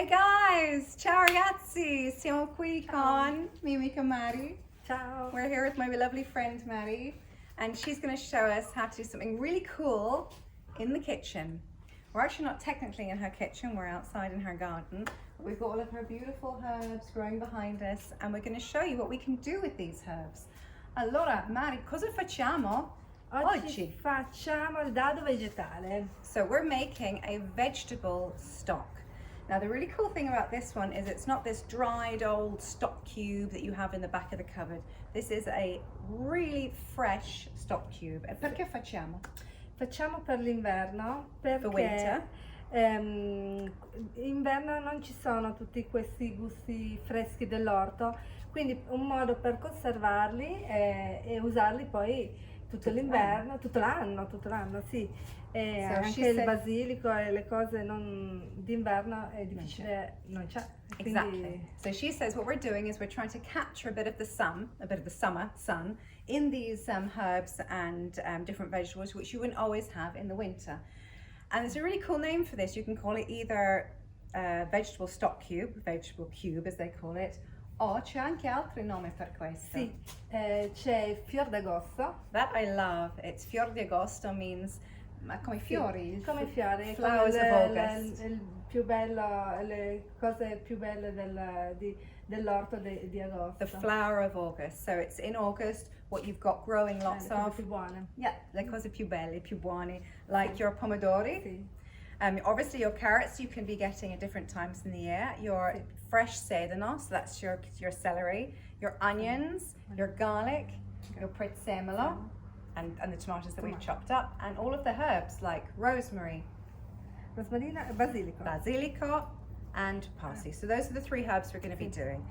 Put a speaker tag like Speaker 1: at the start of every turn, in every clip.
Speaker 1: Hey guys, ciao ragazzi, siamo qui con mia amica Mari.
Speaker 2: Ciao.
Speaker 1: We're here with my lovely friend Mari, and she's going to show us how to do something really cool in the kitchen. We're actually not technically in her kitchen, we're outside in her garden, but we've got all of her beautiful herbs growing behind us, and we're going to show you what we can do with these herbs. Allora, Mari, cosa facciamo oggi?
Speaker 2: Facciamo il dado vegetale.
Speaker 1: So we're making a vegetable stock. Now the really cool thing about this one is it's not this dried old stock cube that you have in the back of the cupboard. This is a really fresh stock cube. E perché facciamo?
Speaker 2: Facciamo per l'inverno
Speaker 1: For winter.
Speaker 2: perché inverno non ci sono tutti questi gusti freschi dell'orto, quindi un modo per conservarli e usarli poi tutto l'inverno, tutto l'anno, sì. E
Speaker 1: So
Speaker 2: anche
Speaker 1: she
Speaker 2: il
Speaker 1: said-
Speaker 2: basilico e le cose d'inverno è difficile, non c'è.
Speaker 1: Exactly. So she says what we're doing is we're trying to capture a bit of the sun, a bit of the summer sun in these herbs and different vegetables, which you wouldn't always have in the winter. And there's a really cool name for this. You can call it either vegetable stock cube, vegetable cube as they call it, o c'è anche altri nomi per questo.
Speaker 2: Sì, c'è il fior d'agosto.
Speaker 1: That I love. It's fior di agosto means come fiori.
Speaker 2: Sì, come fiori,
Speaker 1: Flowers
Speaker 2: come
Speaker 1: of August.
Speaker 2: il più bello, le cose più belle dell'orto di agosto.
Speaker 1: The flower of August. So it's in August, what you've got growing lots
Speaker 2: Le cose
Speaker 1: of.
Speaker 2: più buone.
Speaker 1: Yeah, le cose più belle, più buone, like your pomodori.
Speaker 2: Sì.
Speaker 1: Obviously your carrots you can be getting at different times in the year. Your
Speaker 2: Sì.
Speaker 1: fresh sedano, so that's your celery, your onions, your garlic, your prezzemolo, and the tomatoes that we've chopped up, and all of the herbs like rosemary,
Speaker 2: Rosmarina e basilico.
Speaker 1: basilico, and parsley. So those are the three herbs we're going to be doing.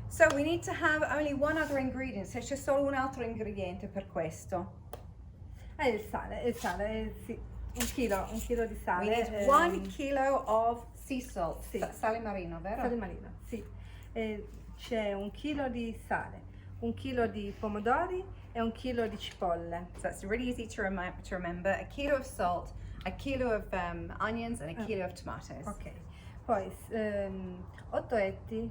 Speaker 1: So we need to have only one other ingredient, so c'è solo un altro ingrediente per questo.
Speaker 2: E il sale, sì. Un chilo di sale.
Speaker 1: We need 1 kilo of sea salt,
Speaker 2: Sì.
Speaker 1: sale marino, vero?
Speaker 2: Sale marino, sì. C'è un chilo di sale, un chilo di pomodori e un chilo di cipolle.
Speaker 1: So it's really easy to remember. A kilo of salt, a kilo of onions, and a kilo of tomatoes.
Speaker 2: Ok. Poi 8 etti,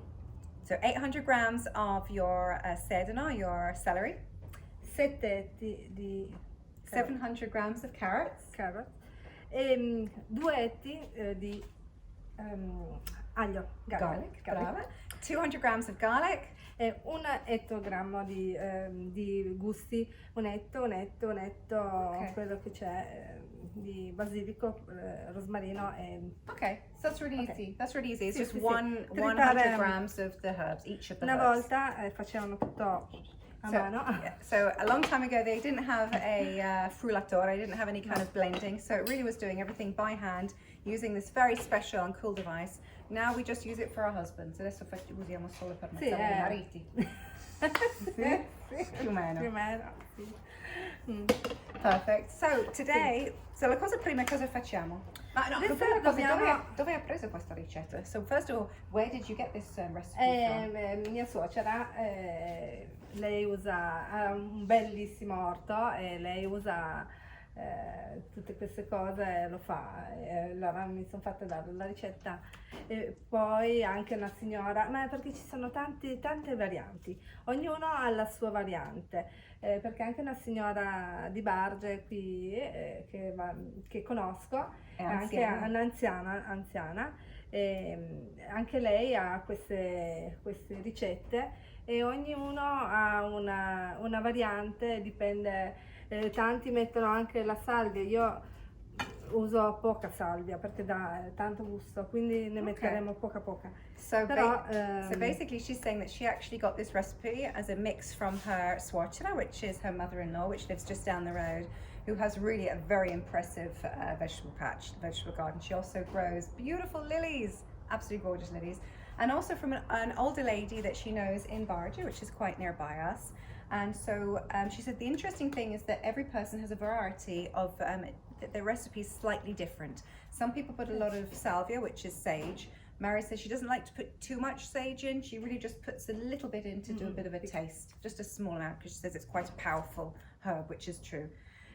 Speaker 1: So 800 grams of your sedano, your celery,
Speaker 2: 7 etti di
Speaker 1: 700 grams of carrots,
Speaker 2: carrot e 2 etti di aglio,
Speaker 1: garlic, brava, 200 grams of garlic,
Speaker 2: e un ettogrammo di gusti, un etto,
Speaker 1: Ok.
Speaker 2: quello che c'è di basilico, rosmarino e
Speaker 1: Okay, so that's really easy. That's really easy. It's
Speaker 2: Sì,
Speaker 1: just
Speaker 2: sì, sì.
Speaker 1: 100
Speaker 2: Tripare-
Speaker 1: grams of the herbs, each of the
Speaker 2: una
Speaker 1: herbs.
Speaker 2: volta facevano tutto a mano.
Speaker 1: Yeah, so a long time ago they didn't have a frullatore, they didn't have any kind of blending, so it really was doing everything by hand using this very special and cool device. Now we just use it for our husbands. Adesso usiamo solo per
Speaker 2: Sì,
Speaker 1: i mariti.
Speaker 2: Sì,
Speaker 1: Più o meno.
Speaker 2: più o meno, sì.
Speaker 1: Perfect. So today, so la cosa prima cosa facciamo? Ma no,
Speaker 2: Adesso
Speaker 1: dove hai preso questa ricetta? So first of all, where did you get this recipe from?
Speaker 2: Mia suocera, lei ha un bellissimo orto e lei usa tutte queste cose, lo fa. Allora mi sono fatta dare la ricetta. E poi anche una signora, ma perché ci sono tante varianti, ognuno ha la sua variante. Perché anche una signora di Barge qui che conosco,
Speaker 1: È
Speaker 2: anche
Speaker 1: anziana.
Speaker 2: anziana, anche lei ha queste ricette e ognuno ha una variante, dipende. Tanti mettono anche la salvia, io uso poca salvia perché dà tanto gusto, quindi ne metteremo poca.
Speaker 1: So,
Speaker 2: Però,
Speaker 1: so basically she's saying that she actually got this recipe as a mix from her suocera, which is her mother-in-law, which lives just down the road, who has really a very impressive vegetable garden. She also grows beautiful lilies, absolutely gorgeous lilies, and also from an older lady that she knows in Barge, which is quite nearby us. And so she said the interesting thing is that every person has a variety of their recipes slightly different. Some people put a lot of salvia, which is sage. Mary says she doesn't like to put too much sage in. She really just puts a little bit in to do a bit of a taste, just a small amount, because she says it's quite a powerful herb, which is true.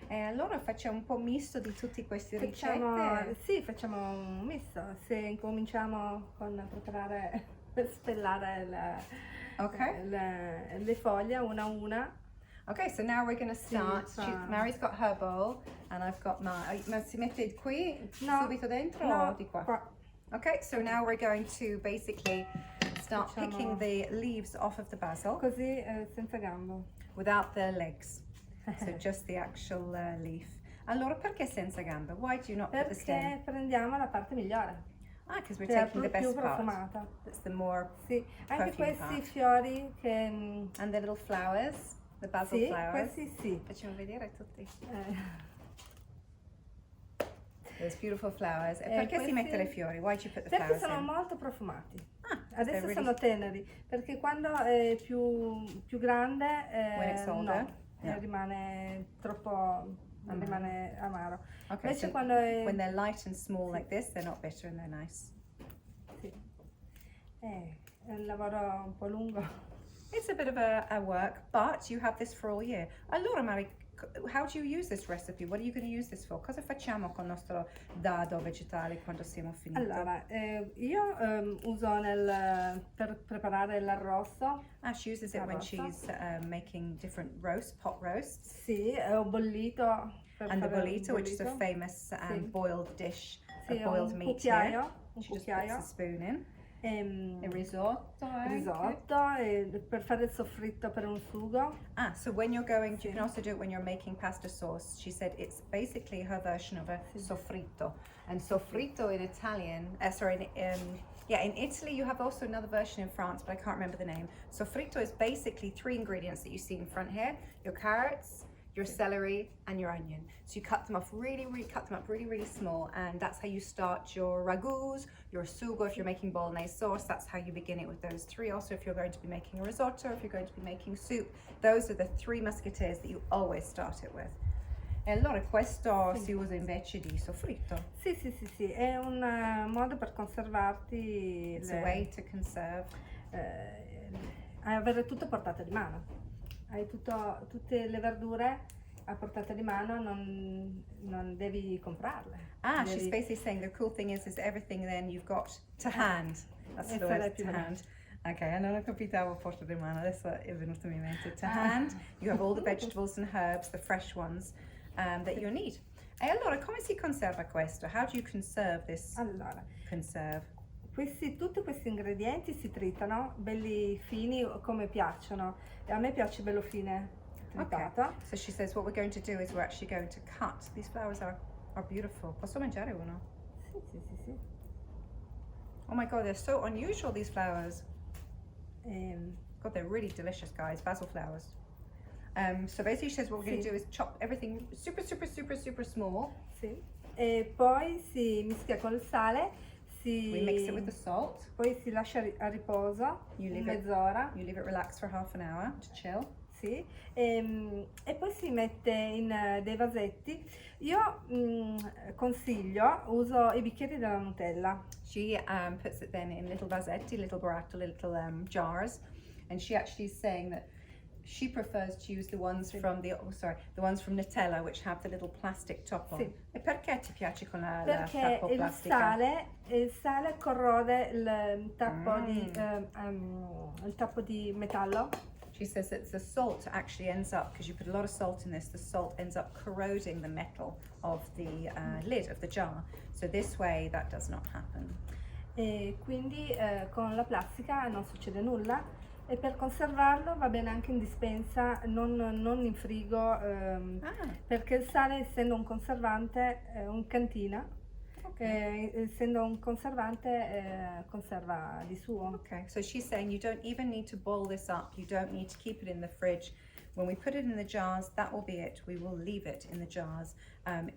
Speaker 1: E allora facciamo un po' misto di tutte queste
Speaker 2: Facciamo,
Speaker 1: ricette.
Speaker 2: sì, facciamo un misto. Se incominciamo con preparare, spellare
Speaker 1: Okay.
Speaker 2: le foglie una a una.
Speaker 1: Okay, so now we're gonna start. Mary's got her bowl and I've got mine. Ma si mette qui subito dentro o di qua? Okay, so now we're going to basically start picking the leaves off of the basil
Speaker 2: Così senza gambo.
Speaker 1: without the legs. So just the actual leaf. Allora, perché senza gambe? Why do you not put the stem?
Speaker 2: Perché prendiamo la parte migliore.
Speaker 1: Ah, because we're
Speaker 2: Che è
Speaker 1: taking the
Speaker 2: più
Speaker 1: best part.
Speaker 2: profumata.
Speaker 1: That's the more
Speaker 2: Sì, anche
Speaker 1: perfume
Speaker 2: questi
Speaker 1: part.
Speaker 2: fiori che...
Speaker 1: And the little flowers, the basil
Speaker 2: Sì,
Speaker 1: flowers.
Speaker 2: questi sì.
Speaker 1: Facciamo vedere tutti.
Speaker 2: Eh,
Speaker 1: Those beautiful flowers. E perché si
Speaker 2: questi-
Speaker 1: mettono i fiori? Why do you put the
Speaker 2: perché
Speaker 1: flowers
Speaker 2: sono
Speaker 1: in?
Speaker 2: molto profumati.
Speaker 1: Ah,
Speaker 2: Adesso
Speaker 1: they're
Speaker 2: sono teneri, perché quando è più grande
Speaker 1: When it's older? No.
Speaker 2: rimane troppo rimane amaro.
Speaker 1: Okay,
Speaker 2: Invece
Speaker 1: so
Speaker 2: quando è...
Speaker 1: when they're light and small like this, they're not bitter and they're nice.
Speaker 2: Sì. È un lavoro un po' lungo.
Speaker 1: It's a bit of a work, but you have this for all year. Allora, Mary, how do you use this recipe? What are you going to use this for? Cosa facciamo con il nostro dado vegetale quando siamo finiti?
Speaker 2: Allora, io uso per preparare l'arrosto.
Speaker 1: Ah, she uses it when she's making different pot roasts.
Speaker 2: Sì, ho bollito.
Speaker 1: And the bollito, which is a famous
Speaker 2: Sì.
Speaker 1: boiled dish,
Speaker 2: Sì,
Speaker 1: boiled
Speaker 2: un
Speaker 1: meat
Speaker 2: cucchiaio,
Speaker 1: here.
Speaker 2: un
Speaker 1: She just puts
Speaker 2: cucchiaio.
Speaker 1: a spoon in.
Speaker 2: Il
Speaker 1: Risotto.
Speaker 2: risotto per fare il soffritto per un sugo.
Speaker 1: Ah, so when you're going, you can also do it when you're making pasta sauce. She said it's basically her version of a soffritto. And soffritto in Italian, in Italy you have also another version in France, but I can't remember the name. Soffritto is basically 3 ingredients that you see in front here: your carrots, your celery, and your onion. So you cut them off really small, and that's how you start your ragouts, your sugo if you're making bolognese sauce. That's how you begin it, with those 3. Also, if you're going to be making a risotto, if you're going to be making soup, those are the 3 musketeers that you always start it with. E allora questo si usa invece di soffritto.
Speaker 2: Sì, è un modo per conservarti,
Speaker 1: It's a way to conserve.
Speaker 2: Avere tutto a portata di mano. Hai tutte le verdure a portata di mano, non devi comprarle.
Speaker 1: Ah, she's basically saying the cool thing is everything then you've got to hand. That's the word, to hand. Ok, non ho capito a portata di mano, adesso è venuto in mente. To hand, you have all the vegetables and herbs, the fresh ones, that you need. E allora, come si conserva questo? How do you conserve this?
Speaker 2: Allora,
Speaker 1: Conserve.
Speaker 2: tutti questi ingredienti si tritano belli fini come piacciono. A me piace bello fine tritato.
Speaker 1: Okay. So she says what we're going to do is we're actually going to cut. These flowers are beautiful. Posso mangiare uno?
Speaker 2: Sì.
Speaker 1: Oh my god, they're so unusual, these flowers.
Speaker 2: Ehm,
Speaker 1: God, they're really delicious, guys. Basil flowers. So basically she says what we're going to do is chop everything super small.
Speaker 2: Sì. E poi si mischia col sale,
Speaker 1: We mix it with the salt.
Speaker 2: poi si lascia a riposo mezz'ora.
Speaker 1: You leave it relax for half an hour to chill.
Speaker 2: Sì. E poi si mette in dei vasetti. Io consiglio, uso i bicchieri della Nutella.
Speaker 1: She puts it then in little vasetti, little barattoli, little jars, and she actually is saying that she prefers to use the ones from the ones from Nutella, which have the little plastic top on.
Speaker 2: Sì.
Speaker 1: E perché ti piace con la
Speaker 2: Perché
Speaker 1: tappo
Speaker 2: il
Speaker 1: plastica?
Speaker 2: sale corrode il tappo di metallo.
Speaker 1: She says that the salt actually ends up, because you put a lot of salt in this, the salt ends up corroding the metal of the lid of the jar. So this way that does not happen.
Speaker 2: E quindi con la plastica non succede nulla. E per conservarlo va bene anche in dispensa, non in frigo, perché il sale, essendo un conservante, in cantina, essendo un conservante, conserva di suo.
Speaker 1: Okay, so she's saying you don't even need to boil this up, you don't need to keep it in the fridge. When we put it in the jars, that will be it. We will leave it in the jars.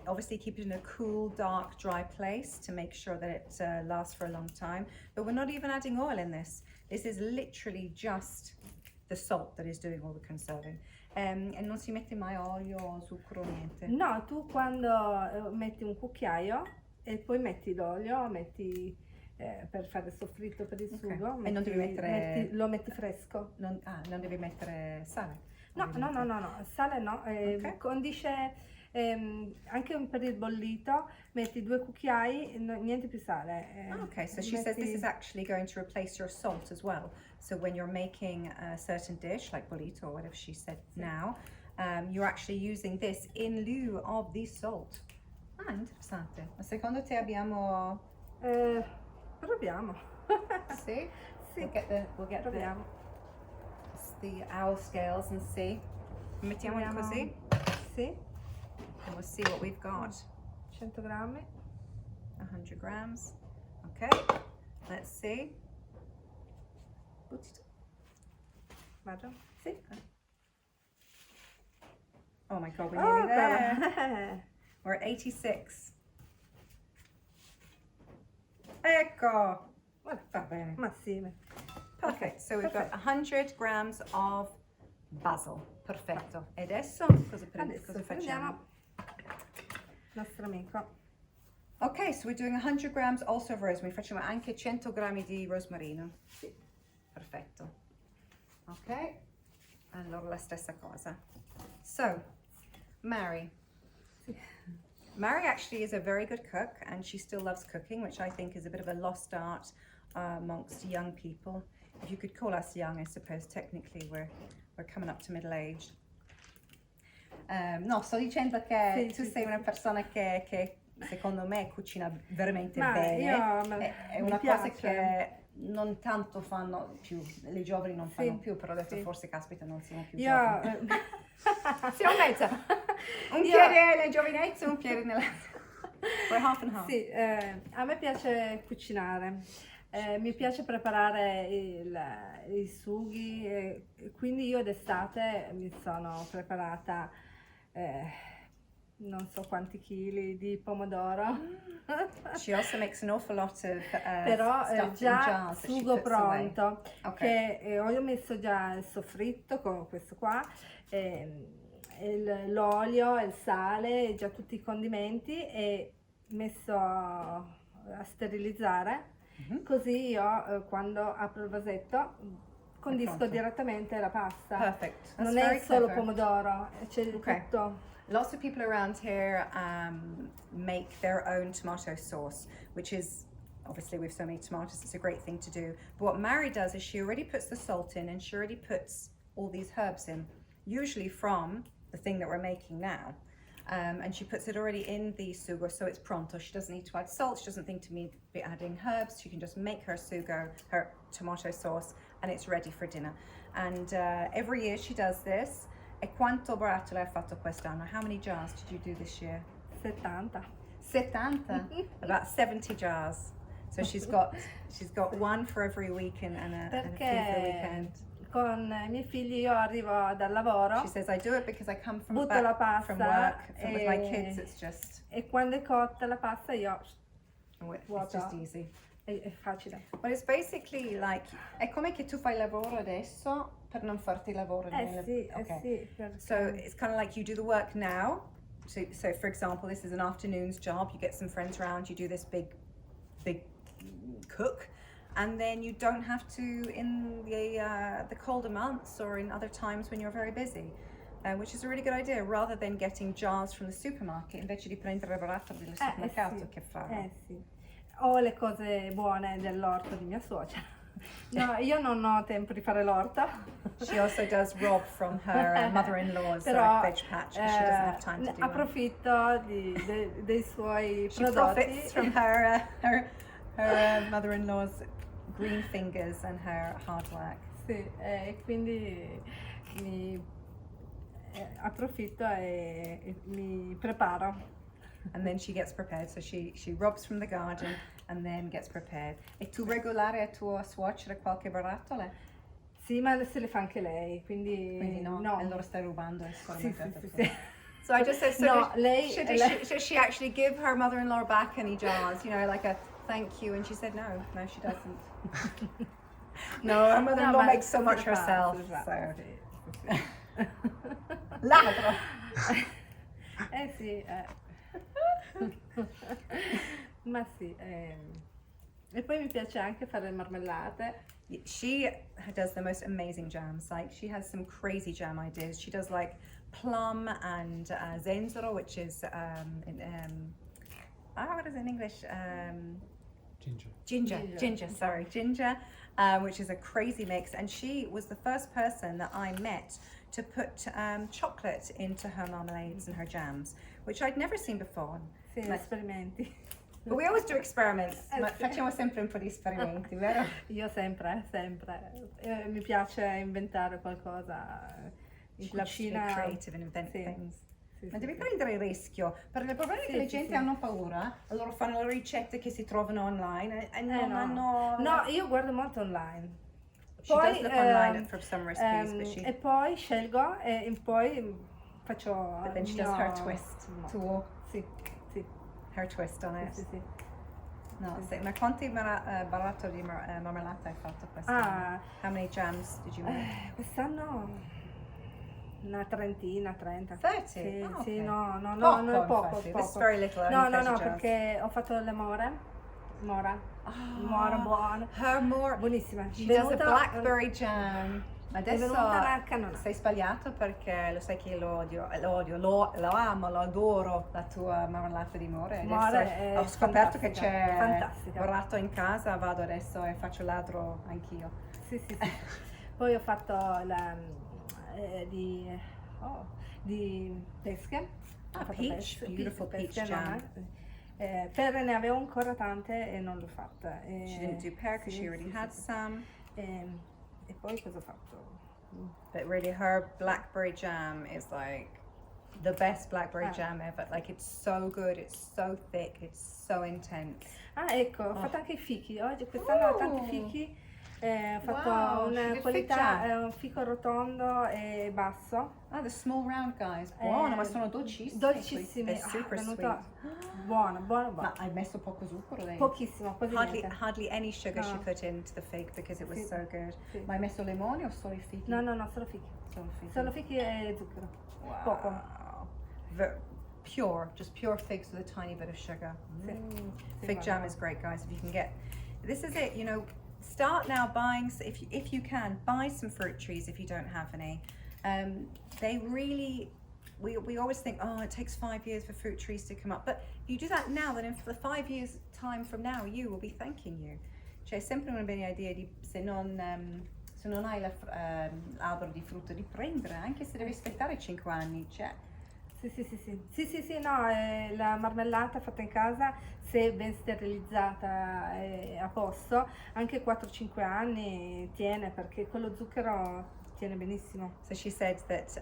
Speaker 1: Obviously keep it in a cool, dark, dry place to make sure that it lasts for a long time. But we're not even adding oil in this. This is literally just the salt that is doing all the conserving. E non si mette mai olio, zucchero, niente?
Speaker 2: No, tu quando metti un cucchiaio e poi metti l'olio, per fare il soffritto per il sugo,
Speaker 1: E non devi mettere...
Speaker 2: lo metti fresco.
Speaker 1: non devi mettere sale?
Speaker 2: No, sale no, condisce Anche per il bollito metti 2 cucchiai, niente più sale.
Speaker 1: Okay, so she says this is actually going to replace your salt as well. So when you're making a certain dish, like bollito or whatever she said now, you're actually using this in lieu of the salt. Ah, interessante. Ma secondo te abbiamo...
Speaker 2: Proviamo.
Speaker 1: Sì?
Speaker 2: Sì,
Speaker 1: We'll get
Speaker 2: proviamo.
Speaker 1: the owl scales and see. Mettiamo così
Speaker 2: Sì,
Speaker 1: and we'll see what we've got.
Speaker 2: 100 grammi.
Speaker 1: 100 grams. Okay, let's see.
Speaker 2: Vado? Sì.
Speaker 1: Oh my god, we're nearly there.
Speaker 2: Brava.
Speaker 1: We're at 86. Ecco!
Speaker 2: Guarda,
Speaker 1: Va bene.
Speaker 2: ma sì.
Speaker 1: Perfect. So we've got 100 grams of basil. Perfetto. E adesso cosa
Speaker 2: Adesso
Speaker 1: facciamo?
Speaker 2: il nostro amico.
Speaker 1: Ok, so we're doing 100 grams also of rosemary. Facciamo anche 100 grammi di rosmarino.
Speaker 2: Sì.
Speaker 1: Perfetto. Ok. Allora la stessa cosa. So, Mary. Mary actually is a very good cook and she still loves cooking, which I think is a bit of a lost art amongst young people. If you could call us young, I suppose technically we're coming up to middle age. No, sto dicendo che tu sei una persona che secondo me cucina veramente bene. È una cosa che non tanto fanno più, le giovani non fanno più, però ho detto forse caspita non siamo più giovani. Siamo mezza. Un piede nel giovinezzo, un piede nella... We're half and half.
Speaker 2: Sì, a me piace cucinare. Mi piace preparare i sughi, quindi io d'estate mi sono preparata non so quanti chili di pomodoro.
Speaker 1: She also makes an awful lot of
Speaker 2: però
Speaker 1: stuff
Speaker 2: già
Speaker 1: in jars that she
Speaker 2: sugo
Speaker 1: puts away.
Speaker 2: pronto,
Speaker 1: Okay.
Speaker 2: che ho messo già il soffritto con questo qua, l'olio, il sale, già tutti i condimenti e messo a sterilizzare. Così io quando apro il vasetto condisco
Speaker 1: pronto.
Speaker 2: direttamente la pasta.
Speaker 1: Perfect. That's
Speaker 2: Non è
Speaker 1: very
Speaker 2: solo
Speaker 1: clever.
Speaker 2: pomodoro, c'è
Speaker 1: Okay.
Speaker 2: tutto.
Speaker 1: Lots of people around here make their own tomato sauce, which is obviously with so many tomatoes, it's a great thing to do. But what Mary does is she already puts the salt in and she already puts all these herbs in, usually from the thing that we're making now. And she puts it already in the sugo, so it's pronto. She doesn't need to add salt, she doesn't think to be adding herbs. She can just make her sugo, her tomato sauce, and it's ready for dinner. And every year she does this. E quanto barattolo hai fatto quest'anno? How many jars did you do this year?
Speaker 2: 70.
Speaker 1: 70? About 70 jars. So she's got one for every weekend and a few for the weekend.
Speaker 2: Con i miei figli io arrivo dal lavoro,
Speaker 1: She says I do it because I come from
Speaker 2: butto la pasta
Speaker 1: from work. And with my kids it's just
Speaker 2: e quando è cotta la pasta io
Speaker 1: it's just easy.
Speaker 2: è facile.
Speaker 1: Well, it's basically like è come che tu fai lavoro adesso per non farti lavoro
Speaker 2: Sì,
Speaker 1: okay.
Speaker 2: sì, perché...
Speaker 1: So it's kind of like you do the work now. So for example, this is an afternoon's job. You get some friends around, you do this big cook, and then you don't have to in the colder months or in other times when you're very busy, which is a really good idea. Rather than getting jars from the supermarket, invece di prendere il barattolo del supermercato,
Speaker 2: sì.
Speaker 1: che fare?
Speaker 2: Sì. Ho le cose buone dell'orto di mia suocera. No, io non ho tempo di fare l'orto.
Speaker 1: She also does rob from her mother-in-law's
Speaker 2: Però,
Speaker 1: veg patch because she doesn't have time to do one.
Speaker 2: approfitto dei suoi
Speaker 1: She
Speaker 2: prodotti.
Speaker 1: profits from her mother-in-law's green fingers and her hard work.
Speaker 2: Sì, quindi mi approfitto e mi preparo.
Speaker 1: And then she gets prepared, so she robs from the garden and then gets prepared. E tu regolare a tua suocera qualche barattolo?
Speaker 2: Sì, ma se le fa anche lei, quindi
Speaker 1: no.
Speaker 2: no.
Speaker 1: Allora stai rubando.
Speaker 2: Sì.
Speaker 1: So I just said, so
Speaker 2: No, lei...
Speaker 1: should she actually give her mother-in-law back any jars, you know, like a thank you? And she said no, she doesn't. No, her mother-in-law makes so much herself, so. Ladro!
Speaker 2: Sì, ma sì, E poi mi piace anche fare le marmellate.
Speaker 1: She does the most amazing jams. Like she has some crazy jam ideas. She does like plum and zenzero, which is what is it in English? Ginger. Sorry, ginger, which is a crazy mix. And she was the first person that I met to put chocolate into her marmalades and her jams, which I'd never seen before.
Speaker 2: Sì, esperimenti.
Speaker 1: But we always do experiments. Ma facciamo sempre un po' di esperimenti, vero?
Speaker 2: Io sempre. Mi piace inventare qualcosa in
Speaker 1: She loves to be
Speaker 2: cucina.
Speaker 1: creative and invent
Speaker 2: Sì.
Speaker 1: things.
Speaker 2: Sì,
Speaker 1: Ma
Speaker 2: sì,
Speaker 1: devi
Speaker 2: sì.
Speaker 1: prendere il rischio, perché il problema è che le gente hanno paura, allora fanno le ricette che si trovano online e non
Speaker 2: No.
Speaker 1: hanno...
Speaker 2: No, io guardo molto online.
Speaker 1: She does look online for some recipes, but
Speaker 2: E
Speaker 1: she...
Speaker 2: poi scelgo e poi faccio
Speaker 1: But then
Speaker 2: il
Speaker 1: she does
Speaker 2: mio-
Speaker 1: her twist to
Speaker 2: Sì.
Speaker 1: her twist on it.
Speaker 2: Sì.
Speaker 1: No, sì. Ma quanti barato di marmellata hai fatto quest'anno?
Speaker 2: Ah,
Speaker 1: How many jams did you make?
Speaker 2: quest'anno una trentina, 30.
Speaker 1: 30?
Speaker 2: Sì,
Speaker 1: Oh,
Speaker 2: sì,
Speaker 1: ok.
Speaker 2: no,
Speaker 1: Poco,
Speaker 2: non è poco,
Speaker 1: infatti.
Speaker 2: poco.
Speaker 1: This is very little, only
Speaker 2: No,
Speaker 1: 30 jars.
Speaker 2: perché ho fatto le mora, buona,
Speaker 1: Her more...
Speaker 2: buonissima.
Speaker 1: She does a blackberry jam.
Speaker 2: È
Speaker 1: Adesso
Speaker 2: venuta una cannona.
Speaker 1: sei sbagliato perché lo sai che io lo amo, lo adoro la tua marmellata di more.
Speaker 2: More
Speaker 1: Adesso
Speaker 2: è
Speaker 1: ho scoperto che
Speaker 2: fantastica,
Speaker 1: c'è
Speaker 2: fantastica.
Speaker 1: barato in casa, vado adesso e faccio ladro anch'io.
Speaker 2: Sì. Poi ho fatto di pesche. Ho fatto
Speaker 1: Peach, beautiful peach
Speaker 2: pesche,
Speaker 1: jam.
Speaker 2: Per ne avevo ancora tante e non l'ho fatta.
Speaker 1: She didn't do pear because she already had some.
Speaker 2: E poi cosa ho fatto?
Speaker 1: But really her blackberry jam is like the best blackberry jam ever. Like it's so good, it's so thick, it's so intense.
Speaker 2: Ah, ecco, ho fatto anche i fichi. Oggi quest'anno ho tanti fichi. Ho fatto
Speaker 1: Wow, she
Speaker 2: una
Speaker 1: did
Speaker 2: qualità,
Speaker 1: fig jam.
Speaker 2: un fico rotondo e basso.
Speaker 1: Ah, the small round guys. Buono, ma sono dolcissimi.
Speaker 2: Dolcissimi.
Speaker 1: They're super sweet.
Speaker 2: Venuto buono.
Speaker 1: Ma hai messo poco zucchero dentro?
Speaker 2: Pochissimo, quasi
Speaker 1: Hardly,
Speaker 2: niente.
Speaker 1: hardly any sugar she
Speaker 2: No.
Speaker 1: put into the fig because it was
Speaker 2: Sì.
Speaker 1: so good.
Speaker 2: Sì.
Speaker 1: Ma hai messo limone o solo i fichi?
Speaker 2: No, solo fichi.
Speaker 1: Solo fichi.
Speaker 2: Solo fichi e zucchero.
Speaker 1: Wow.
Speaker 2: Poco.
Speaker 1: Pure, just pure figs with a tiny bit of sugar.
Speaker 2: Sì.
Speaker 1: Fig jam is great, guys. If you can get, this is it. You know, start now buying. If you can, buy some fruit trees if you don't have any. They really, we always think, oh, it takes 5 years for fruit trees to come up. But if you do that now, then in 5 years' time from now, you will be thanking you. C'è sempre una bella idea di se non hai l'albero di frutto di prendere, anche se devi aspettare 5 anni, c'è.
Speaker 2: Sì, no, la marmellata fatta in casa, se ben sterilizzata e a posto, anche 4-5 anni tiene, perché con lo zucchero tiene benissimo.
Speaker 1: So she said that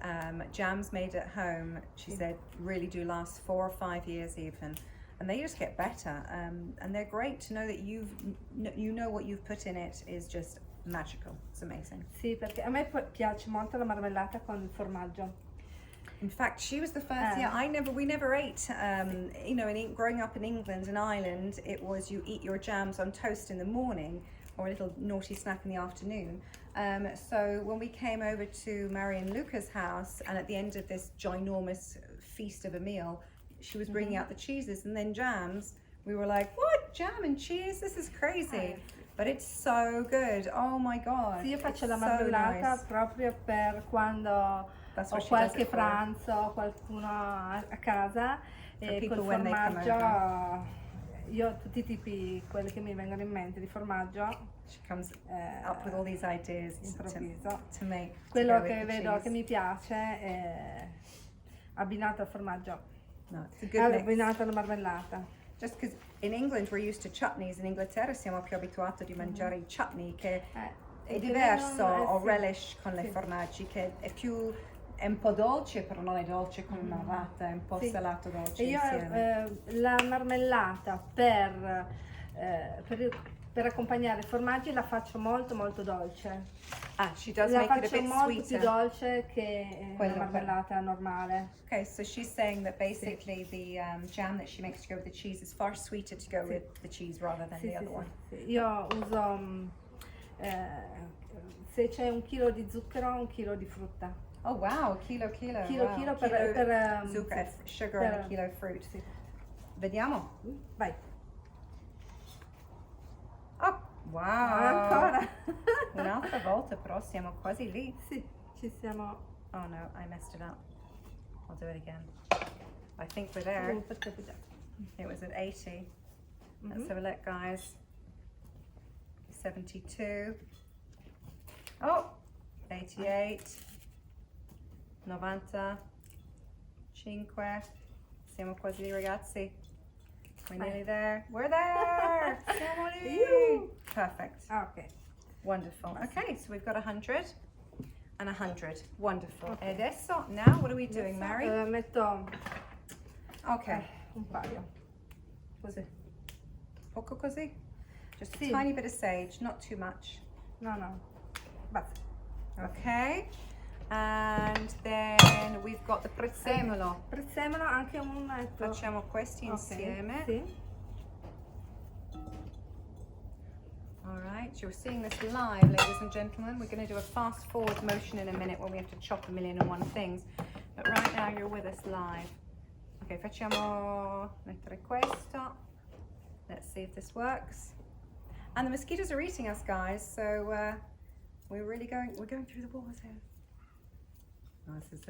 Speaker 1: jams made at home, she said, really do last 4 or 5 years even. And they just get better, and they're great to know that you know what you've put in it is just magical. It's amazing.
Speaker 2: Sì, perché a me piace molto la marmellata con il formaggio.
Speaker 1: In fact, she was the first. We never ate. You know, growing up in England and Ireland, it was you eat your jams on toast in the morning or a little naughty snack in the afternoon. So when we came over to Mary and Luca's house, and at the end of this ginormous feast of a meal, she was bringing out the cheeses and then jams. We were like, what? Jam and cheese? This is crazy. But it's so good. Oh my God.
Speaker 2: Sì, io faccio la
Speaker 1: It's so
Speaker 2: marmellata
Speaker 1: nice.
Speaker 2: proprio per quando
Speaker 1: That's
Speaker 2: ho
Speaker 1: what she does
Speaker 2: qualche
Speaker 1: it for.
Speaker 2: pranzo, qualcuno a casa e
Speaker 1: people
Speaker 2: col
Speaker 1: when they come
Speaker 2: formaggio. Io ho tutti i tipi, quelli che mi vengono in mente di formaggio.
Speaker 1: She comes up with all these ideas
Speaker 2: Improvviso.
Speaker 1: to make.
Speaker 2: Quello
Speaker 1: to go
Speaker 2: che
Speaker 1: with the
Speaker 2: vedo
Speaker 1: cheese.
Speaker 2: che mi piace è abbinato al formaggio,
Speaker 1: No, it's a good mix.
Speaker 2: abbinato alla marmellata.
Speaker 1: Just because in England we're used to chutneys, in Inghilterra siamo più abituati di mangiare i chutney, che è diverso, o
Speaker 2: sì.
Speaker 1: relish con le formaggi, che è un po' dolce, però non è dolce come marmellata, è un po'
Speaker 2: Sì.
Speaker 1: salato dolce
Speaker 2: E io
Speaker 1: insieme.
Speaker 2: la marmellata per accompagnare i formaggi la faccio molto dolce.
Speaker 1: She does
Speaker 2: La
Speaker 1: make it a
Speaker 2: faccio
Speaker 1: bit
Speaker 2: molto più
Speaker 1: sweeter.
Speaker 2: dolce che
Speaker 1: Quello
Speaker 2: la marmellata normale.
Speaker 1: Okay, so she's saying that basically the jam that she makes to go with the cheese is far sweeter to go with the cheese rather than the other one.
Speaker 2: Sì. Io uso, se c'è 1 chilo di zucchero, 1 chilo di frutta.
Speaker 1: Oh wow, chilo
Speaker 2: Chilo
Speaker 1: wow.
Speaker 2: per
Speaker 1: zucchero, sugar and a kilo fruit.
Speaker 2: Sì.
Speaker 1: Vediamo.
Speaker 2: Vai.
Speaker 1: Wow!
Speaker 2: Ancora.
Speaker 1: Un'altra volta, però siamo quasi lì.
Speaker 2: Sì, ci siamo.
Speaker 1: Oh no, I messed it up. I'll do it again. I think we're there. It was at 80. Let's have a look, guys. 72. Oh, 88. 95. Siamo quasi lì, ragazzi. We're nearly there. We're there! Siamo lì! Perfect.
Speaker 2: Ok.
Speaker 1: Wonderful. Okay, so we've got 100 and 100. Wonderful. Okay. E adesso, now, what are we doing, Mary?
Speaker 2: Metto
Speaker 1: Okay.
Speaker 2: un paio. Così.
Speaker 1: Poco così? Just a
Speaker 2: Sì.
Speaker 1: tiny bit of sage, not too much.
Speaker 2: No, no. Basta.
Speaker 1: Okay. And then we've got the prezzemolo.
Speaker 2: Prezzemolo anche un metto.
Speaker 1: Facciamo questi insieme.
Speaker 2: Sì.
Speaker 1: All right, you're seeing this live, ladies and gentlemen. We're going to do a fast forward motion in a minute when we have to chop a million and one things. But right now you're with us live. Okay, facciamo mettere questo. Let's see if this works. And the mosquitoes are eating us, guys. So we're going through the walls here. Oh, this is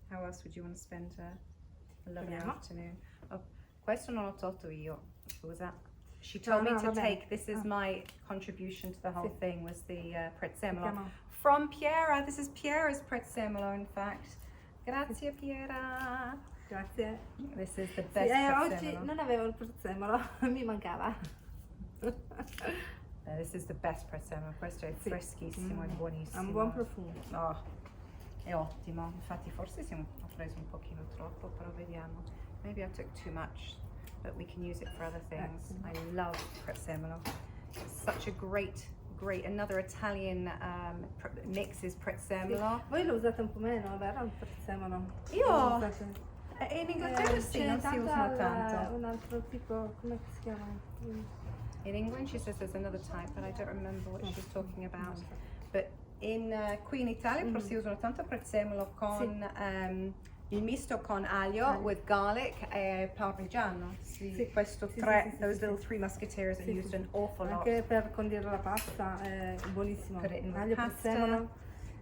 Speaker 1: how else would you want to spend a lovely afternoon? Oh, questo non l'ho tolto io. Scusa. She told me to take, this is my contribution to the whole thing, was the prezzemolo. From Piera, this is Piera's prezzemolo, in fact. Grazie, Piera.
Speaker 2: Grazie.
Speaker 1: This is the best prezzemolo.
Speaker 2: Oggi non avevo il prezzemolo, mi mancava.
Speaker 1: This is the best prezzemolo, questo è freschissimo, è buonissimo.
Speaker 2: Ha un buon profumo.
Speaker 1: Oh, è ottimo, infatti forse ho preso un pochino troppo, però vediamo. Maybe I took too much, but we can use it for other things. I love prezzemolo. It's such a great, another Italian mix is prezzemolo.
Speaker 2: Voi lo usate un po' meno, vero? Il prezzemolo?
Speaker 1: Io in Inghilterra sì, non si usano tanto.
Speaker 2: Un altro tipo, come si chiama?
Speaker 1: In England she says there's another type, but I don't remember what she's talking about. But qui in Italia si usano tanto prezzemolo con il misto con aglio with garlic e parmigiano. Those little three musketeers are used an awful lot.
Speaker 2: Anche per condire la pasta è buonissimo.
Speaker 1: Put it in
Speaker 2: Aglio,
Speaker 1: pasta.
Speaker 2: prezzemolo.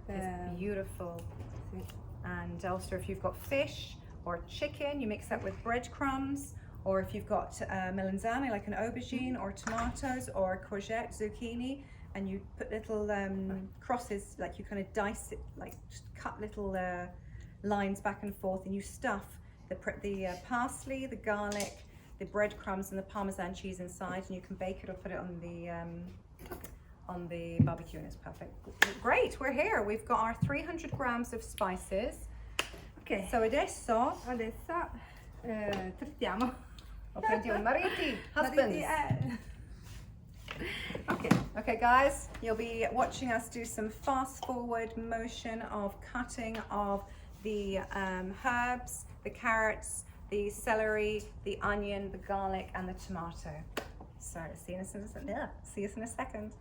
Speaker 1: It's beautiful.
Speaker 2: Sì.
Speaker 1: And also if you've got fish or chicken, you mix that with breadcrumbs. Or if you've got melanzane, like an aubergine, or tomatoes, or courgette, zucchini, and you put little crosses, like you kind of dice it, like just cut little lines back and forth, and you stuff the parsley, the garlic, the breadcrumbs, and the Parmesan cheese inside, and you can bake it or put it on the barbecue, and it's perfect. Great, we're here. We've got our 300 grams of spices.
Speaker 2: Ok.
Speaker 1: So adesso
Speaker 2: trittiamo.
Speaker 1: Prendiamo mariti, husbands. Okay guys, you'll be watching us do some fast forward motion of cutting of the herbs, the carrots, the celery, the onion, the garlic, and the tomato. So see you in a second.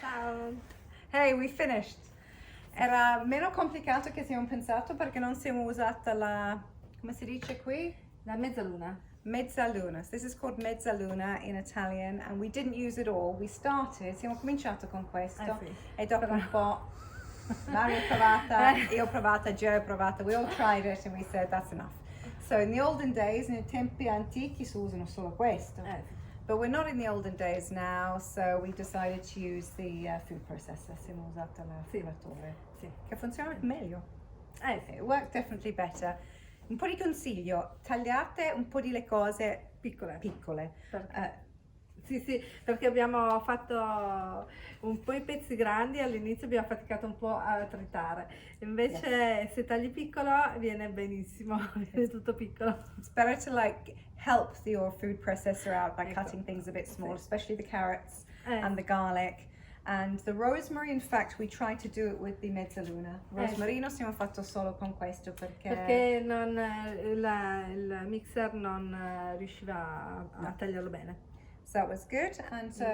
Speaker 2: Ciao.
Speaker 1: Hey, we finished. Era meno complicato che abbiamo pensato perché non siamo usata la, come si dice qui?
Speaker 2: La mezzaluna.
Speaker 1: Mezzaluna. So this is called mezzaluna in Italian, and we didn't use it all. We started, abbiamo cominciato con questo
Speaker 2: Sì.
Speaker 1: e dopo un po' Mario provata, io provata, Joe provata. We all tried it and we said that's enough. So in the olden days, nei tempi antichi si usano solo questo.
Speaker 2: Sì.
Speaker 1: But we're not in the olden days now, so we decided to use the food processor. Siamo usata la frullatore, che funziona meglio. It works definitely better. Un po' di consiglio: tagliate un po' di le cose piccole.
Speaker 2: Sì, sì, perché abbiamo fatto un po' i pezzi grandi, all'inizio abbiamo faticato un po' a tritare, invece se tagli piccolo viene benissimo, viene tutto piccolo.
Speaker 1: It's better to like help your food processor out by
Speaker 2: Ecco.
Speaker 1: cutting things a bit smaller,
Speaker 2: Sì.
Speaker 1: especially the carrots
Speaker 2: Eh,
Speaker 1: and the garlic. And the rosemary, in fact, we try to do it with the mezzaluna. Rosmarino siamo fatto solo con questo
Speaker 2: perché il mixer non riusciva a tagliarlo bene.
Speaker 1: So that was good, and so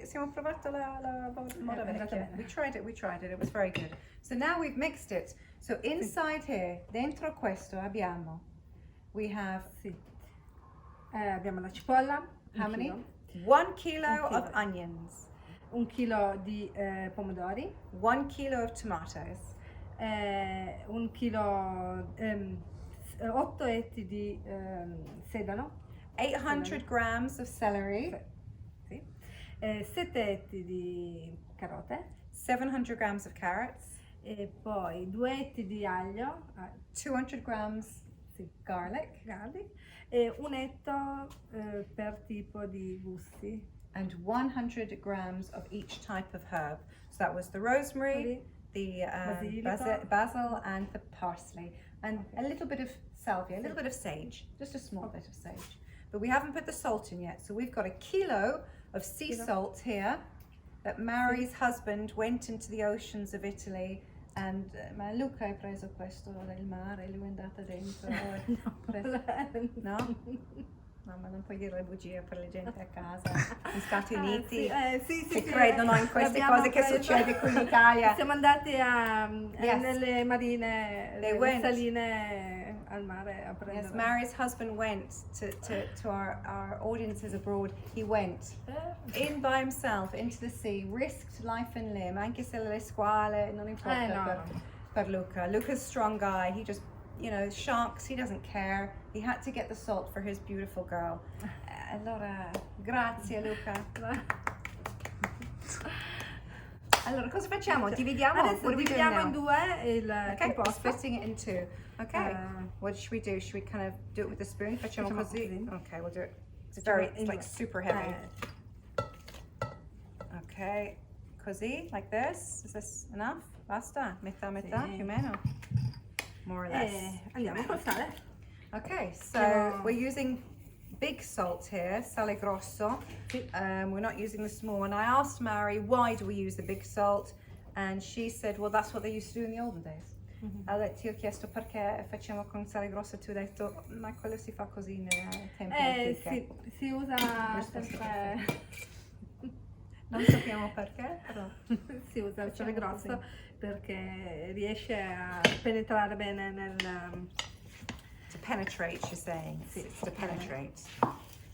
Speaker 1: siamo provato la moda vecchia.
Speaker 2: bene.
Speaker 1: We tried it, it was very good. So now we've mixed it. So inside here, dentro questo we have
Speaker 2: Sì. Abbiamo la cipolla,
Speaker 1: how
Speaker 2: un
Speaker 1: many?
Speaker 2: chilo,
Speaker 1: 1 kilo
Speaker 2: Un
Speaker 1: of
Speaker 2: chilo.
Speaker 1: onions,
Speaker 2: 1 chilo di pomodori,
Speaker 1: 1 kilo of tomatoes,
Speaker 2: 1 chilo, 8 etti di sedano,
Speaker 1: 800 grams of celery,
Speaker 2: sì, 7 etti di carote,
Speaker 1: 700 grams of carrots,
Speaker 2: e poi 2 etti di aglio,
Speaker 1: 200 grams
Speaker 2: sì,
Speaker 1: garlic,
Speaker 2: garlic, e un etto per tipo di gusti.
Speaker 1: and 100 grams of each type of herb. So that was the rosemary, the
Speaker 2: Basilico.
Speaker 1: basil, and the parsley, and a little bit of salvia, a little bit of sage, just a small bit of sage. But we haven't put the salt in yet, so we've got a kilo of sea salt here that Mary's husband went into the oceans of Italy. And ma Luca hai preso questo dal mare, lui è andato dentro. No? No, ma non puoi dire le bugie per le gente a casa, negli Stati Uniti,
Speaker 2: sì,
Speaker 1: che credono in queste
Speaker 2: l'abbiamo
Speaker 1: cose che
Speaker 2: preso.
Speaker 1: succede qui in Italia.
Speaker 2: Siamo andati
Speaker 1: Yes.
Speaker 2: nelle marine,
Speaker 1: They
Speaker 2: le
Speaker 1: went.
Speaker 2: saline al mare a prendere.
Speaker 1: Yes, Mary's husband went to our audiences abroad. He went in by himself into the sea, risked life and limb, anche se le squale, non importa
Speaker 2: No.
Speaker 1: per Luca. Luca's a strong guy. He just, sharks, he doesn't care. He had to get the salt for his beautiful girl. Allora, grazie Luca. Allora, cosa facciamo? Dividiamo?
Speaker 2: Adesso
Speaker 1: What are we doing
Speaker 2: dividiamo
Speaker 1: now?
Speaker 2: in due il
Speaker 1: Okay, we're
Speaker 2: composto.
Speaker 1: splitting it in two. Okay, what should we do? Should we kind of do it with a spoon? Facciamo
Speaker 2: Facciamo
Speaker 1: così?
Speaker 2: così.
Speaker 1: Okay, we'll do it. It's
Speaker 2: in
Speaker 1: like
Speaker 2: due.
Speaker 1: super heavy. Okay, così, like this. Is this enough? Basta? Metà, metà,
Speaker 2: Sì.
Speaker 1: più o meno? More or less.
Speaker 2: Andiamo col sale.
Speaker 1: Okay, so
Speaker 2: Mettiamo-
Speaker 1: we're using big salt here, sale grosso.
Speaker 2: Sì.
Speaker 1: We're not using the small one. I asked Mary, why do we use the big salt? And she said, well, that's what they used to do in the olden days. Allora ti ho chiesto perché facciamo con sale grosso e tu hai detto, ma quello si fa così nei tempi antichi.
Speaker 2: Sì, si usa
Speaker 1: Risposta
Speaker 2: sempre,
Speaker 1: Non sappiamo perché, però.
Speaker 2: si usa il sale
Speaker 1: Facciamo
Speaker 2: grosso
Speaker 1: così.
Speaker 2: perché riesce a penetrare bene nel...
Speaker 1: To penetrate, she's saying.
Speaker 2: Sì.
Speaker 1: It's to penetrate.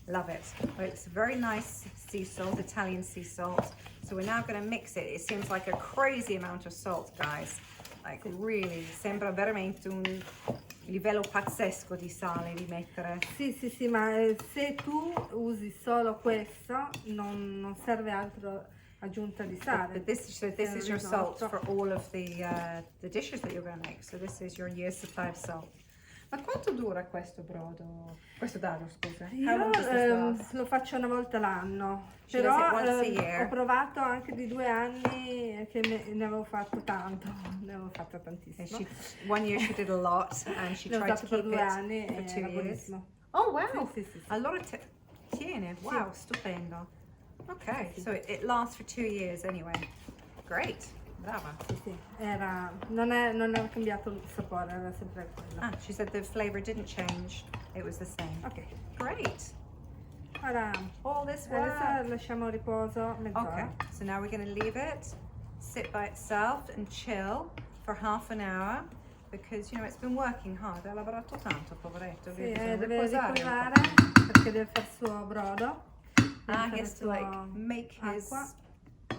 Speaker 1: Love it. Well, it's very nice sea salt, Italian sea salt. So we're now going to mix it. It seems like a crazy amount of salt, guys. Like really, sembra veramente un livello pazzesco di sale di mettere.
Speaker 2: Sì, ma se tu usi solo questo non serve altro aggiunta di sale.
Speaker 1: But this is your salt for all of the dishes that you're going to make. So this is your year's supply of salt. Ma quanto dura questo brodo? Questo dado, scusa. How long does this
Speaker 2: Io
Speaker 1: last?
Speaker 2: lo faccio una volta l'anno,
Speaker 1: She does
Speaker 2: però
Speaker 1: it once a year.
Speaker 2: ho provato anche di 2 anni che ne avevo fatto tanto, ne avevo fatto tantissimo.
Speaker 1: One year she did a lot and she
Speaker 2: L'ho
Speaker 1: tried to
Speaker 2: usato per
Speaker 1: keep
Speaker 2: 2
Speaker 1: it
Speaker 2: anni
Speaker 1: for
Speaker 2: e
Speaker 1: 2
Speaker 2: era
Speaker 1: years.
Speaker 2: buonissimo.
Speaker 1: Oh wow!
Speaker 2: Sì.
Speaker 1: Allora tiene, wow, stupendo. Okay, so it lasts for 2 years anyway. Great, brava.
Speaker 2: Sì, non era cambiato il sapore, era sempre quello.
Speaker 1: Ah, she said the flavor didn't change, it was the same.
Speaker 2: Ok,
Speaker 1: Great.
Speaker 2: ora
Speaker 1: All this work.
Speaker 2: adesso lasciamo a riposo mezz'ora.
Speaker 1: Okay, so now we're going to leave it sit by itself and chill for half an hour because it's been working hard. Ha lavorato tanto, poveretto.
Speaker 2: Sì,
Speaker 1: bisogna
Speaker 2: deve
Speaker 1: riposare un po'.
Speaker 2: riposare perché deve fare il suo brodo.
Speaker 1: Ah,
Speaker 2: deve
Speaker 1: he
Speaker 2: fare
Speaker 1: has
Speaker 2: il
Speaker 1: to like
Speaker 2: suo
Speaker 1: make
Speaker 2: acqua.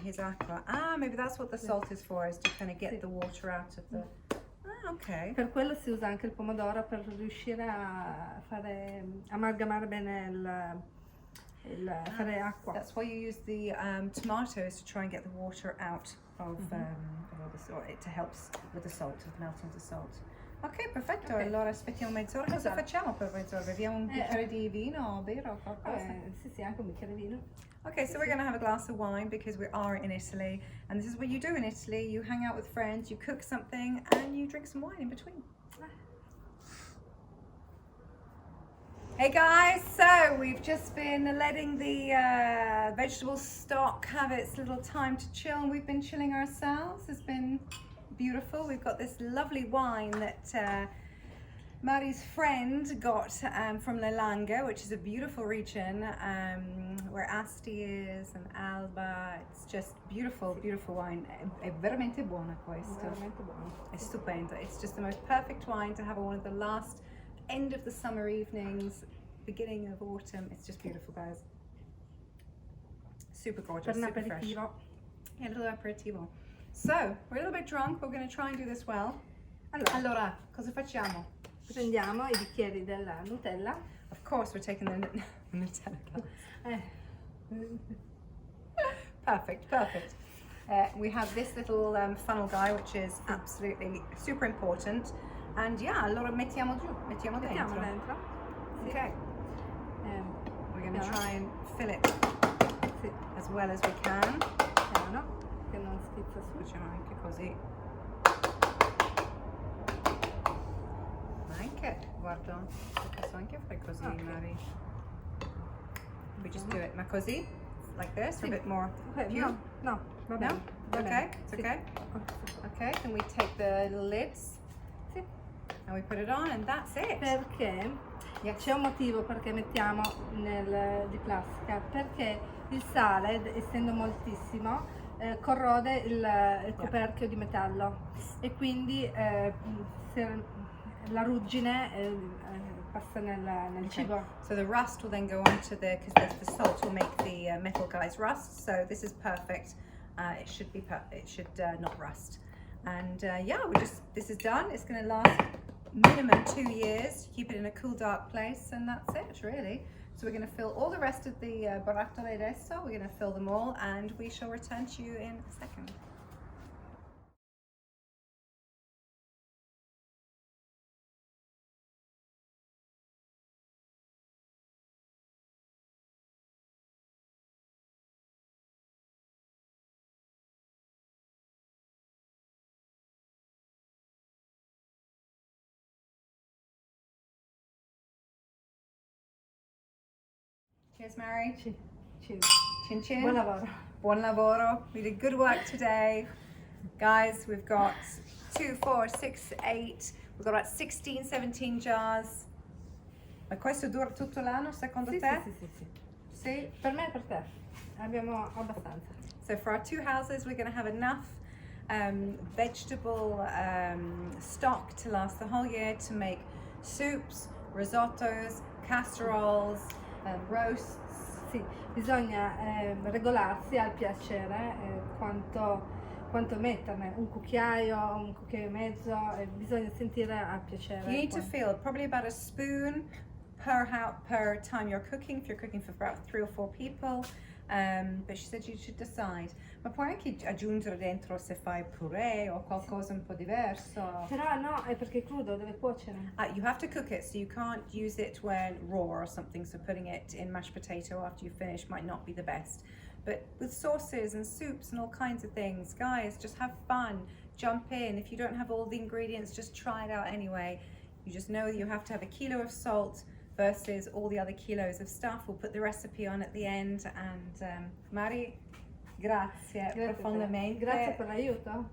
Speaker 1: his aqua. Ah, maybe that's what the salt is for, is to kind of get
Speaker 2: Sì.
Speaker 1: the water out of the. Ah, okay.
Speaker 2: Per quello si usa anche il pomodoro per riuscire a fare amalgamare bene fare acqua.
Speaker 1: That's why you use the tomatoes to try and get the water out of all this, or it to helps with the salt, with melting the salt. Ok, perfetto.
Speaker 2: Ok.
Speaker 1: Allora aspettiamo mezz'ora. Cosa
Speaker 2: Esatto.
Speaker 1: facciamo per mezz'ora? Beviamo un bicchiere di vino o birra o qualcosa?
Speaker 2: Sì, anche un bicchiere di vino.
Speaker 1: Okay, so we're going to have a glass of wine because we are in Italy, and this is what you do in Italy. You hang out with friends, you cook something, and you drink some wine in between. Hey guys, so we've just been letting the vegetable stock have its little time to chill, and we've been chilling ourselves. It's been beautiful. We've got this lovely wine that Mari's friend got from Le Langa, which is a beautiful region where Asti is and Alba. It's just beautiful, beautiful wine. È veramente buona questa.
Speaker 2: Veramente buono.
Speaker 1: È stupendo. It's just the most perfect wine to have on one of the last end of the summer evenings, beginning of autumn. It's just beautiful, guys. Super gorgeous,
Speaker 2: Per un
Speaker 1: super fresh.
Speaker 2: aperitivo.
Speaker 1: Yeah, a little aperitivo. So, we're a little bit drunk, but we're going to try and do this well. Allora, cosa facciamo?
Speaker 2: Prendiamo i bicchieri della Nutella.
Speaker 1: Of course, we're taking the Nutella glass. Perfect, perfect. We have this little funnel guy, which is absolutely super important. And yeah, allora mettiamo giù, mettiamo
Speaker 2: Mettiamo
Speaker 1: dentro.
Speaker 2: dentro. Sì.
Speaker 1: Okay. We're going to
Speaker 2: piano.
Speaker 1: try and fill it
Speaker 2: Sì,
Speaker 1: as well as we can.
Speaker 2: piano, che non schizza su.
Speaker 1: Facciamo anche così. Anche, guarda, posso anche fare così,
Speaker 2: Ok.
Speaker 1: Mari. We just do it, ma così? Like this, or a
Speaker 2: Sì.
Speaker 1: bit more?
Speaker 2: Ok,
Speaker 1: Più?
Speaker 2: no, va
Speaker 1: No?
Speaker 2: bene. va
Speaker 1: Okay,
Speaker 2: bene.
Speaker 1: it's
Speaker 2: Sì.
Speaker 1: okay. Okay, then we take the little lids
Speaker 2: Sì.
Speaker 1: and we put it on, and that's it.
Speaker 2: Perché
Speaker 1: Yes.
Speaker 2: c'è un motivo perché mettiamo di plastica, perché il sale, essendo moltissimo, corrode il coperchio di metallo e quindi se la ruggine passa nel
Speaker 1: Okay.
Speaker 2: cibo.
Speaker 1: So the rust will then go onto because the salt will make the metal guys rust. So this is perfect. It should be it should not rust. And yeah, this is done. It's going to last minimum 2 years. Keep it in a cool, dark place, and that's it really. So we're going to fill all the rest of the barattole adesso. We're going to fill them all, and we shall return to you in a second. Cheers, Mary.
Speaker 2: Ci-
Speaker 1: Chin chin.
Speaker 2: Buon lavoro.
Speaker 1: Buon lavoro. We did good work today. Guys, we've got 2, 4, 6, 8. We've got about 16, 17 jars. Ma questo dura tutto l'anno secondo
Speaker 2: Sì,
Speaker 1: te?
Speaker 2: sì, sì, sì, sì.
Speaker 1: Sì.
Speaker 2: Per me e per te. Abbiamo abbastanza.
Speaker 1: So for our 2 houses, we're going to have enough vegetable stock to last the whole year to make soups, risottos, casseroles, roasts.
Speaker 2: Sì, bisogna regolarsi al piacere quanto metterne, un cucchiaio e mezzo, bisogna sentire al piacere.
Speaker 1: You need to
Speaker 2: quanto.
Speaker 1: feel probably about a spoon per time you're cooking, if you're cooking for about 3 or 4 people. But she said you should decide. Ma puoi anche aggiungere dentro se fai purè o qualcosa un po' diverso.
Speaker 2: Però no, è perché è crudo, deve cuocere.
Speaker 1: You have to cook it, so you can't use it when raw or something. So putting it in mashed potato after you finish might not be the best. But with sauces and soups and all kinds of things, guys, just have fun. Jump in. If you don't have all the ingredients, just try it out anyway. You just know that you have to have a kilo of salt versus all the other kilos of stuff. We'll put the recipe on at the end. And Mari, grazie profondamente.
Speaker 2: Grazie per l'aiuto.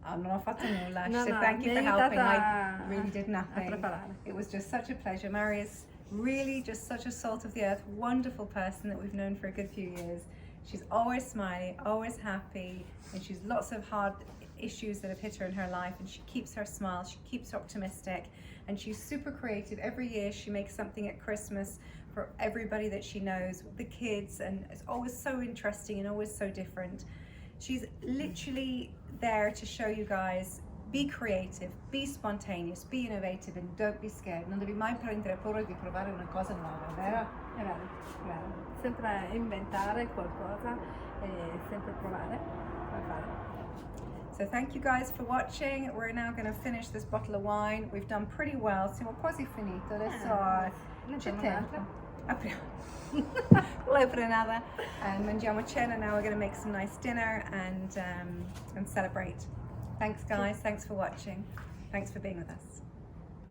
Speaker 1: Non ho fatto nulla. She
Speaker 2: No,
Speaker 1: said
Speaker 2: no,
Speaker 1: thank you
Speaker 2: mi
Speaker 1: for
Speaker 2: hai
Speaker 1: helping. I
Speaker 2: aiutata
Speaker 1: really did
Speaker 2: a
Speaker 1: nothing.
Speaker 2: preparare.
Speaker 1: It was just such a pleasure. Mary is really just such a salt of the earth, wonderful person that we've known for a good few years. She's always smiling, always happy, and she's lots of hard issues that have hit her in her life, and she keeps her smile, she keeps her optimistic, and she's super creative. Every year she makes something at Christmas for everybody that she knows, the kids, and it's always so interesting and always so different. She's literally there to show you guys, be creative, be spontaneous, be innovative, and don't be scared. Non devi mai prendere paura di provare una cosa nuova, vero?
Speaker 2: È vero. Sempre inventare qualcosa e sempre provare a fare.
Speaker 1: So thank you guys for watching. We're now going to finish this bottle of wine. We've done pretty well. Siamo quasi finito. Adesso c'è tempo. We'll open another and mangiamo cena. Now we're going to make some nice dinner and celebrate. Thanks guys. Thanks for watching. Thanks for being with us.